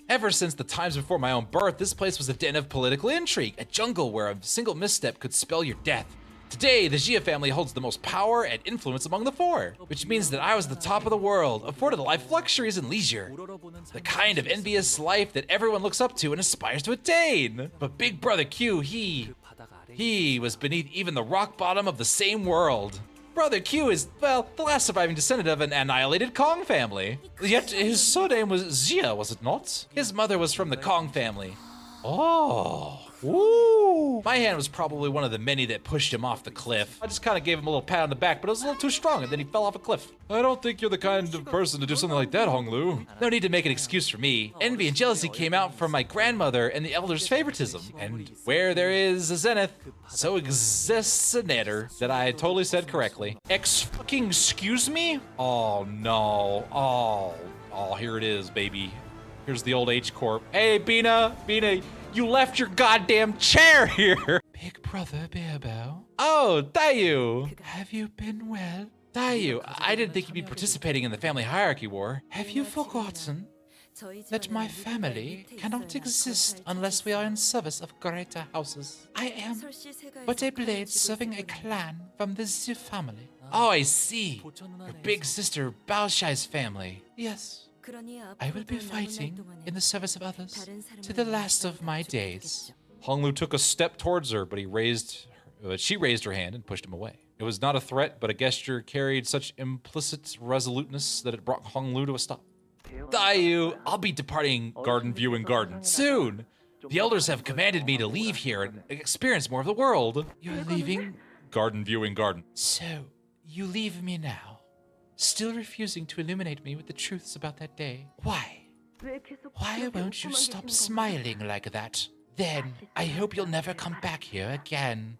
Ever since the times before my own birth, this place was a den of political intrigue, a jungle where a single misstep could spell your death. Today, the Jia family holds the most power and influence among the four, which means that I was the top of the world, afforded life luxuries and leisure. The kind of envious life that everyone looks up to and aspires to attain. But Big Brother Q, he was beneath even the rock bottom of the same world. Brother Q is, well, the last surviving descendant of an annihilated Kong family. Yet his surname was Jia, was it not? His mother was from the Kong family. Oh. Ooh. My hand was probably one of the many that pushed him off the cliff. I just kind of gave him a little pat on the back, but it was a little too strong, and then he fell off a cliff. I don't think you're the kind of person to do something like that, Honglu. No need to make an excuse for me. Envy and jealousy came out from my grandmother and the elders' favoritism. And where there is a zenith, so exists a nether. That I totally said correctly. Excuse me? Oh no. Oh, here it is, baby. Here's the old H-Corp. Hey, Binah, you left your goddamn chair here! Big Brother Bearbow. Oh, Dayu! Have you been well? Dayu, I didn't think you'd be participating in the family hierarchy war. Have you forgotten that my family cannot exist unless we are in service of greater houses? I am but a blade serving a clan from the Zhu family. Oh, I see. Your big sister Baoshai's family. Yes. I will be fighting in the service of others to the last of my days. Honglu took a step towards her, but she raised her hand and pushed him away. It was not a threat, but a gesture carried such implicit resoluteness that it brought Honglu to a stop. Dayu, I'll be departing Garden View and Garden soon. The elders have commanded me to leave here and experience more of the world. You're leaving Garden View and Garden. So, you leave me now? Still refusing to illuminate me with the truths about that day. Why? Why won't you stop smiling like that? Then, I hope you'll never come back here again.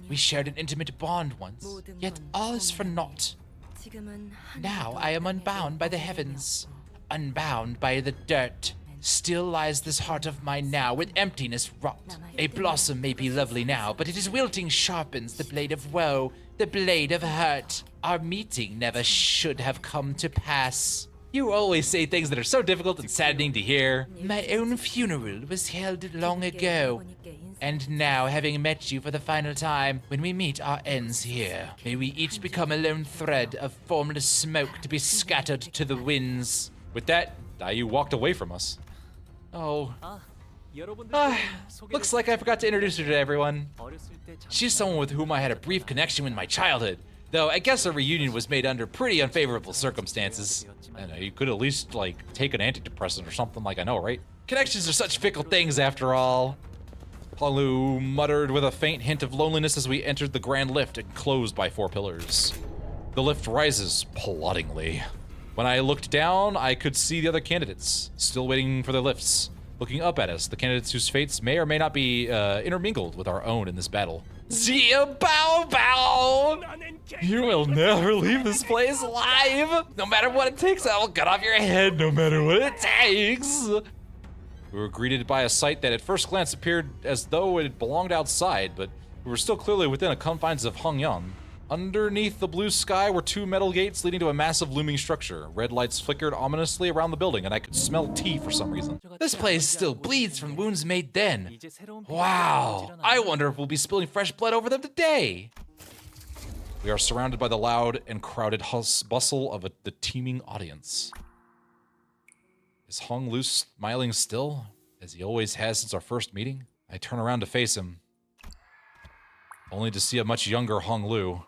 We shared an intimate bond once, yet all is for naught. Now I am unbound by the heavens, unbound by the dirt. Still lies this heart of mine now with emptiness wrought. A blossom may be lovely now, but it is wilting sharpens the blade of woe, the blade of hurt. Our meeting never should have come to pass. You always say things that are so difficult and saddening to hear. My own funeral was held long ago, and now, having met you for the final time, when we meet, our ends here. May we each become a lone thread of formless smoke to be scattered to the winds. With that, Dayu walked away from us. Oh. Looks like I forgot to introduce her to everyone. She's someone with whom I had a brief connection in my childhood, though I guess our reunion was made under pretty unfavorable circumstances. I know, you could at least, like, take an antidepressant or something, like, I know, right? Connections are such fickle things after all. Honglu muttered with a faint hint of loneliness as we entered the grand lift enclosed by 4 pillars. The lift rises ploddingly. When I looked down, I could see the other candidates, still waiting for their lifts. Looking up at us, the candidates whose fates may or may not be intermingled with our own in this battle. Jia Bao Bao! You will never leave this place alive! No matter what it takes, I will cut off your head, no matter what it takes! We were greeted by a sight that at first glance appeared as though it belonged outside, but we were still clearly within the confines of Hongyan. Underneath the blue sky were 2 metal gates leading to a massive looming structure. Red lights flickered ominously around the building, and I could smell tea for some reason. This place still bleeds from wounds made then. Wow, I wonder if we'll be spilling fresh blood over them today. We are surrounded by the loud and crowded bustle of the teeming audience. Is Honglu smiling still, as he always has since our first meeting? I turn around to face him, only to see a much younger Honglu.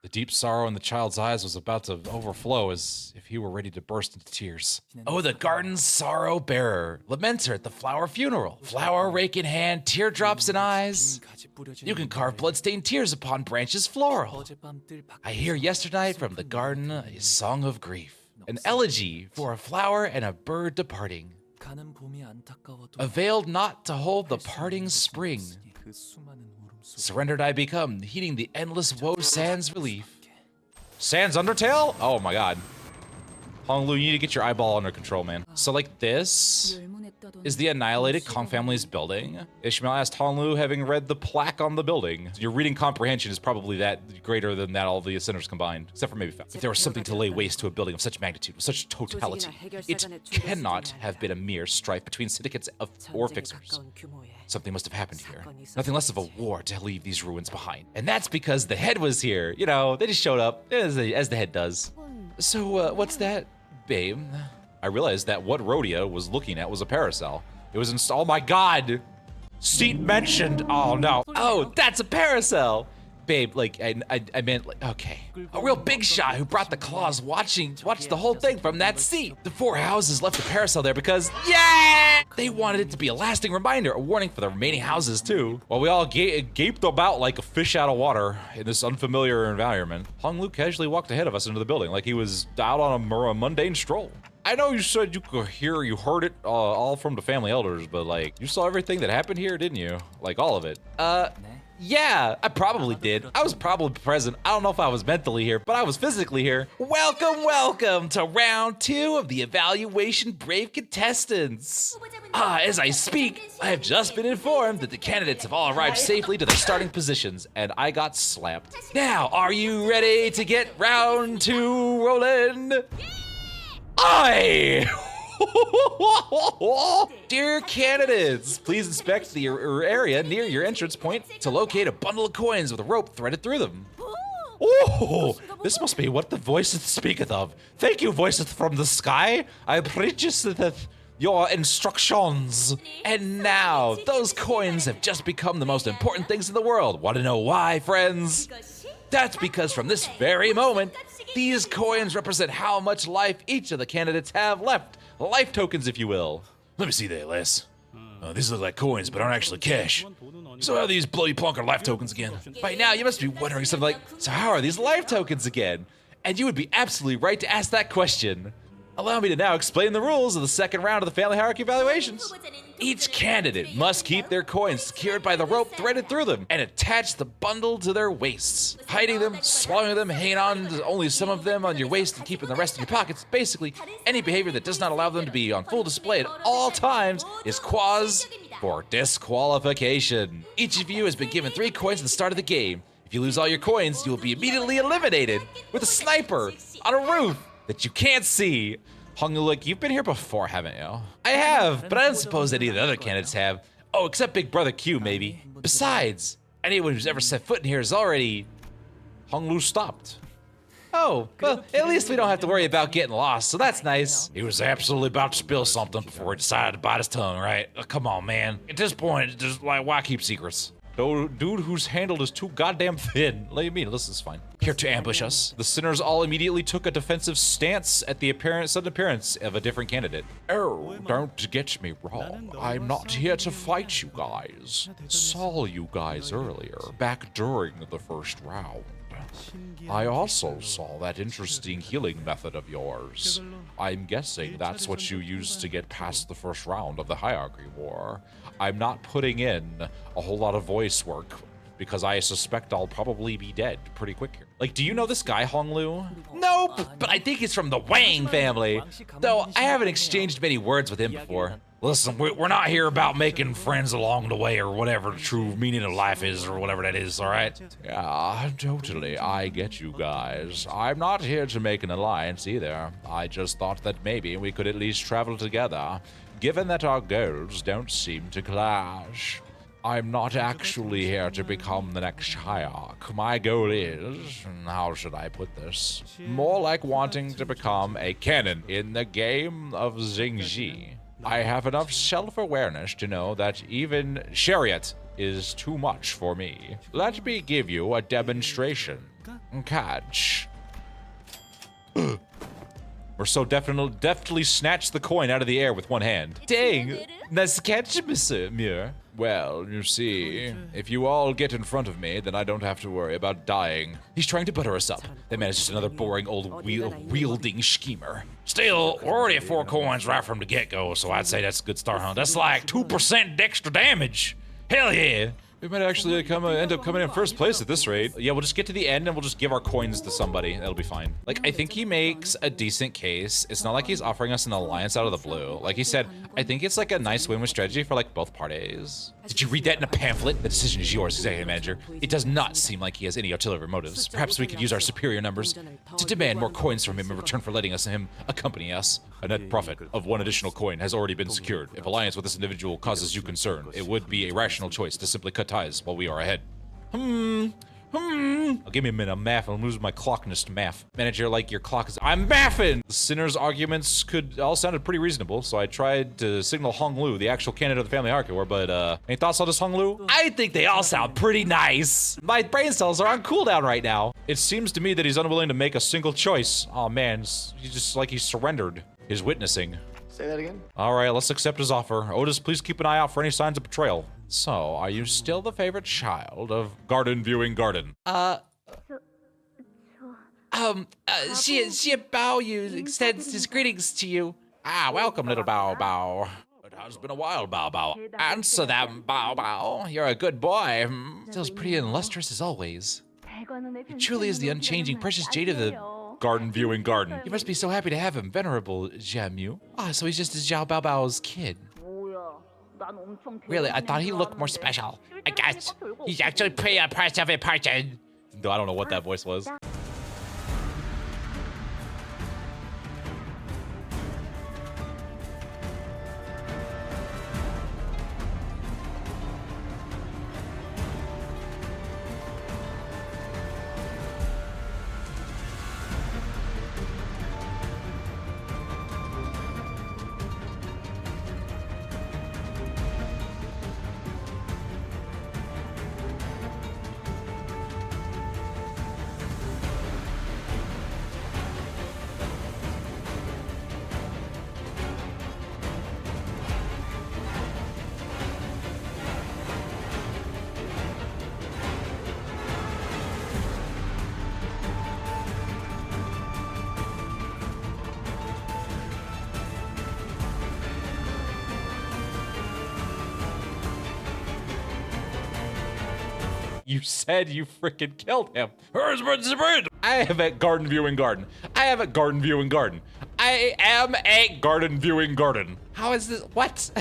The deep sorrow in the child's eyes was about to overflow as if he were ready to burst into tears. Oh, the garden's sorrow bearer, lamenter at the flower funeral. Flower rake in hand, teardrops in eyes. You can carve bloodstained tears upon branches floral. I hear yesterday from the garden a song of grief, an elegy for a flower and a bird departing. Availed not to hold the parting spring. Surrendered I become, heeding the endless woe sans relief. Sans Undertale? Oh my god. Honglu, you need to get your eyeball under control, man. So like this is the annihilated Kong family's building. Ishmael asked Honglu, having read the plaque on the building. Your reading comprehension is probably that greater than that all the sinners combined, except for maybe fact. If there was something to lay waste to a building of such magnitude, with such totality, it cannot have been a mere strife between syndicates or fixers. Something must have happened here. Nothing less of a war to leave these ruins behind. And that's because the head was here. You know, they just showed up, as the head does. So, what's that, babe? I realized that what Rhodia was looking at was a parasol. It was installed. Oh my god! Seat mentioned. Oh no. Oh, that's a parasol! Babe, like, I meant, like, okay. A real big shot who brought the claws watched the whole thing from that seat. The four houses left the parasol there because, yeah! They wanted it to be a lasting reminder, a warning for the remaining houses too. While we all gaped about like a fish out of water in this unfamiliar environment, Honglu casually walked ahead of us into the building like he was out on a mundane stroll. I know you said you heard it all from the family elders, but like, you saw everything that happened here, didn't you? Like all of it. Yeah, I probably did. I was probably present. I don't know if I was mentally here, but I was physically here. Welcome to round 2 of the evaluation brave contestants. As I speak, I have just been informed that the candidates have all arrived safely to their starting positions, and I got slapped. Now, are you ready to get round 2 rolling? Dear candidates, please inspect the area near your entrance point to locate a bundle of coins with a rope threaded through them. Oh, this must be what the voice speaketh of. Thank you, voices from the sky. I appreciate your instructions. And now, those coins have just become the most important things in the world. Want to know why, friends? That's because from this very moment, these coins represent how much life each of the candidates have left. Life tokens, if you will. Let me see that, Les. These look like coins, but aren't actually cash. So how are these bloody plonker life tokens again? By now, you must be wondering something like, so how are these life tokens again? And you would be absolutely right to ask that question. Allow me to now explain the rules of the second round of the family hierarchy evaluations. Each candidate must keep their coins secured by the rope threaded through them and attach the bundle to their waists. Hiding them, swallowing them, hanging on to only some of them on your waist and keeping the rest in your pockets. Basically, any behavior that does not allow them to be on full display at all times is cause for disqualification. Each of you has been given 3 coins at the start of the game. If you lose all your coins, you will be immediately eliminated with a sniper on a roof that you can't see. Honglu, you've been here before, haven't you? I have, but I don't suppose any of the other candidates have. Oh, except Big Brother Q, maybe. Besides, anyone who's ever set foot in here has already... Honglu stopped. Oh, well, at least we don't have to worry about getting lost, so that's nice. He was absolutely about to spill something before he decided to bite his tongue, right? Come on, man. At this point, it's just like, why keep secrets? No dude whose handle is too goddamn thin. What do you mean? This is fine. Here to ambush us. The sinners all immediately took a defensive stance at the sudden appearance of a different candidate. Oh, don't get me wrong. I'm not here to fight you guys. Saw you guys earlier, back during the first round. I also saw that interesting healing method of yours. I'm guessing that's what you used to get past the first round of the hierarchy war. I'm not putting in a whole lot of voice work because I suspect I'll probably be dead pretty quick here. Like, do you know this guy, Honglu? Nope, but I think he's from the Wang family. Though I haven't exchanged many words with him before. Listen, we're not here about making friends along the way or whatever the true meaning of life is or whatever that is, all right? Yeah, totally, I get you guys. I'm not here to make an alliance either. I just thought that maybe we could at least travel together, given that our goals don't seem to clash. I'm not actually here to become the next hierarch. My goal is, how should I put this? More like wanting to become a canon in the game of Xingji. I have enough self-awareness to know that even chariot is too much for me. Let me give you a demonstration. Catch. We're so deftly snatched the coin out of the air with one hand. Dang, nice catch, Monsieur. Well, you see, if you all get in front of me, then I don't have to worry about dying. He's trying to butter us up. That man is just another boring old wielding schemer. Still, we're already at 4 coins right from the get-go, so I'd say that's a good start, huh? That's like 2% extra damage. Hell yeah. We might actually end up coming in first place at this rate. Yeah, we'll just get to the end and we'll just give our coins to somebody. That'll be fine. Like, I think he makes a decent case. It's not like he's offering us an alliance out of the blue. Like he said, I think it's like a nice win-win strategy for like both parties. Did you read that in a pamphlet? The decision is yours, executive manager. It does not seem like he has any ulterior motives. Perhaps we could use our superior numbers to demand more coins from him in return for letting us and him accompany us. A net profit of 1 additional coin has already been secured. If alliance with this individual causes you concern, it would be a rational choice to simply cut ties while we are ahead. I'll give me a minute. I'm mathing. I'm losing my clockness to math. Manager, like your clock is. I'm mathing! The sinner's arguments all sounded pretty reasonable, so I tried to signal Hong Lu, the actual candidate of the family hierarchy, but any thoughts on this, Hong Lu? I think they all sound pretty nice. My brain cells are on cooldown right now. It seems to me that he's unwilling to make a single choice. Oh man, he's just like he's surrendered. He's witnessing. Say that again? All right, let's accept his offer. Otis, please keep an eye out for any signs of betrayal. So, are you still the favorite child of Garden Viewing Garden? Xie Bao Yu extends his greetings to you. Ah, welcome, little Bao Bao. It has been a while, Bao Bao. Answer them, Bao Bao. You're a good boy. Still as pretty and lustrous as always. He truly is the unchanging precious jade of the Garden Viewing Garden. You must be so happy to have him, venerable Jiamu. Ah, so he's just as Zhao Bao Bao's kid. Really, I thought he looked more special. I guess he's actually pretty impressive in person. Though I don't know what that voice was. You said you freaking killed him. I am at Garden Viewing Garden. I am at Garden Viewing Garden. I am at Garden Viewing Garden. How is this? What?